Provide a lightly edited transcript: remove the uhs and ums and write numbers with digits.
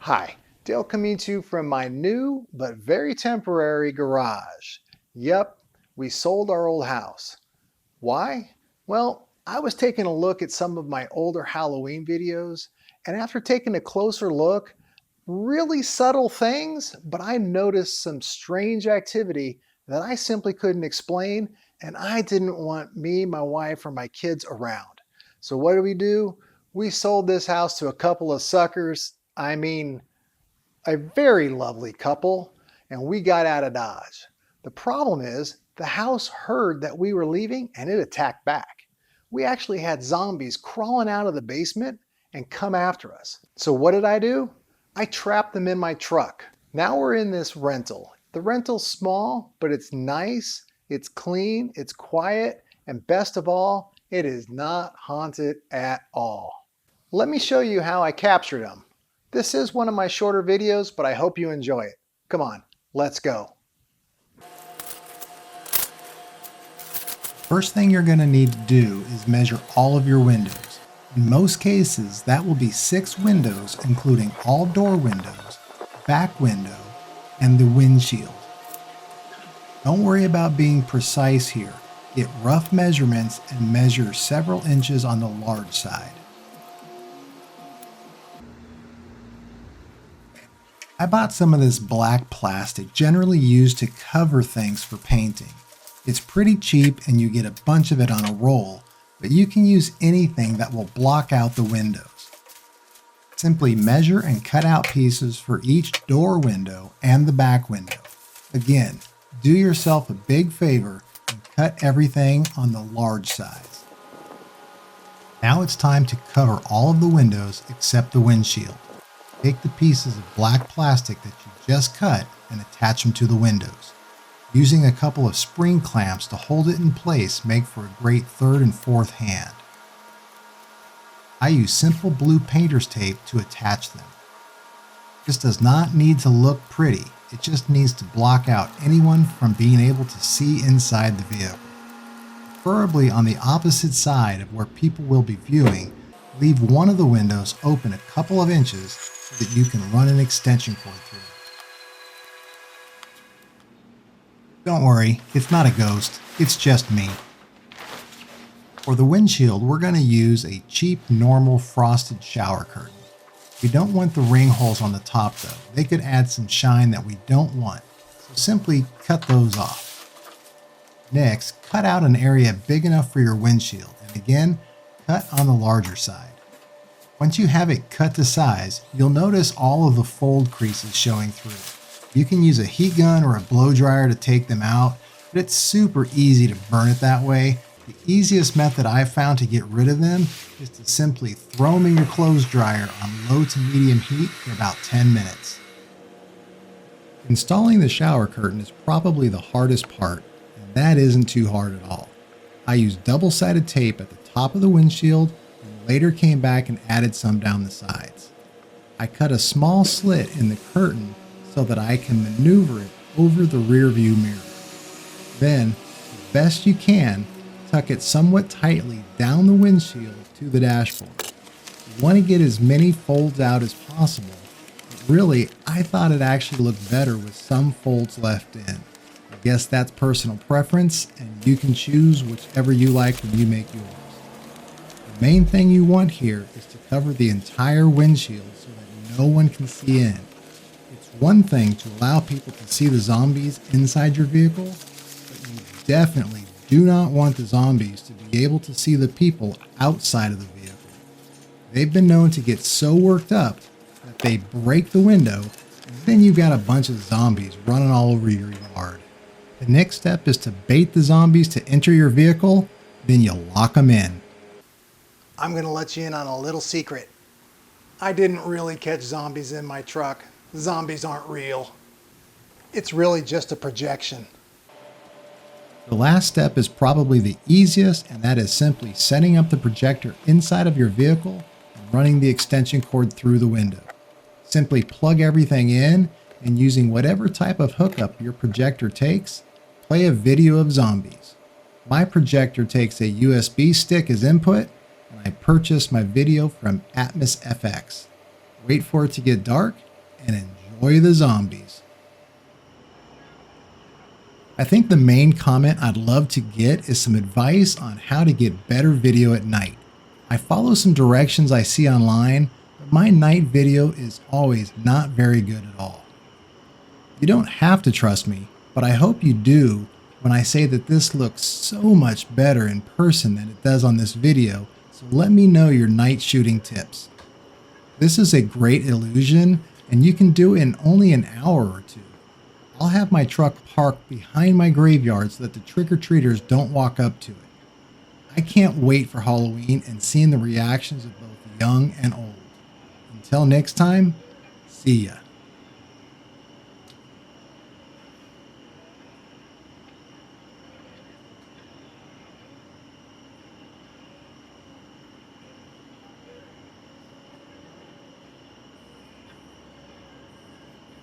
Hi, Dale coming to you from my new but very temporary garage. Yep, we sold our old house. Why? Well, I was taking a look at some of my older Halloween videos, and after taking a closer look, really subtle things, but I noticed some strange activity that I simply couldn't explain, and I didn't want me, my wife, or my kids around. So what do? We sold this house to a couple of suckers. I mean, a very lovely couple, and we got out of Dodge. The problem is, the house heard that we were leaving and it attacked back. We actually had zombies crawling out of the basement and come after us. So what did I do? I trapped them in my truck. Now we're in this rental. The rental's small, but it's nice, it's clean, it's quiet, and best of all, it is not haunted at all. Let me show you how I captured them. This is one of my shorter videos, but I hope you enjoy it. Come on, let's go. First thing you're going to need to do is measure all of your windows. In most cases, that will be 6 windows, including all door windows, back window, and the windshield. Don't worry about being precise here. Get rough measurements and measure several inches on the large side. I bought some of this black plastic, generally used to cover things for painting. It's pretty cheap and you get a bunch of it on a roll, but you can use anything that will block out the windows. Simply measure and cut out pieces for each door window and the back window. Again, do yourself a big favor and cut everything on the large size. Now it's time to cover all of the windows except the windshield. Take the pieces of black plastic that you just cut and attach them to the windows. Using a couple of spring clamps to hold it in place make for a great third and fourth hand. I use simple blue painter's tape to attach them. This does not need to look pretty, it just needs to block out anyone from being able to see inside the vehicle. Preferably on the opposite side of where people will be viewing, leave one of the windows open a couple of inches so that you can run an extension cord through it. Don't worry, it's not a ghost, it's just me. For the windshield, we're going to use a cheap, normal frosted shower curtain. We don't want the ring holes on the top though. They could add some shine that we don't want, so simply cut those off. Next, cut out an area big enough for your windshield, and again, cut on the larger side. Once you have it cut to size, you'll notice all of the fold creases showing through. You can use a heat gun or a blow dryer to take them out, but it's super easy to burn it that way. The easiest method I've found to get rid of them is to simply throw them in your clothes dryer on low to medium heat for about 10 minutes. Installing the shower curtain is probably the hardest part, and that isn't too hard at all. I used double-sided tape at the top of the windshield and later came back and added some down the sides. I cut a small slit in the curtain so that I can maneuver it over the rear view mirror. Then, as best you can, tuck it somewhat tightly down the windshield to the dashboard. You want to get as many folds out as possible, but really, I thought it actually looked better with some folds left in. I guess that's personal preference, and you can choose whichever you like when you make yours. The main thing you want here is to cover the entire windshield so that no one can see in. It's one thing to allow people to see the zombies inside your vehicle, but you definitely do not want the zombies to be able to see the people outside of the vehicle. They've been known to get so worked up that they break the window, and then you've got a bunch of zombies running all over your yard. The next step is to bait the zombies to enter your vehicle, then you lock them in. I'm going to let you in on a little secret. I didn't really catch zombies in my truck. Zombies aren't real. It's really just a projection. The last step is probably the easiest, and that is simply setting up the projector inside of your vehicle and running the extension cord through the window. Simply plug everything in, and using whatever type of hookup your projector takes, play a video of zombies. My projector takes a USB stick as input, and I purchased my video from Atmos FX. Wait for it to get dark, and enjoy the zombies. I think the main comment I'd love to get is some advice on how to get better video at night. I follow some directions I see online, but my night video is always not very good at all. You don't have to trust me, but I hope you do when I say that this looks so much better in person than it does on this video, so let me know your night shooting tips. This is a great illusion, and you can do it in only an hour or two. I'll have my truck parked behind my graveyard so that the trick-or-treaters don't walk up to it. I can't wait for Halloween and seeing the reactions of both young and old. Until next time, see ya.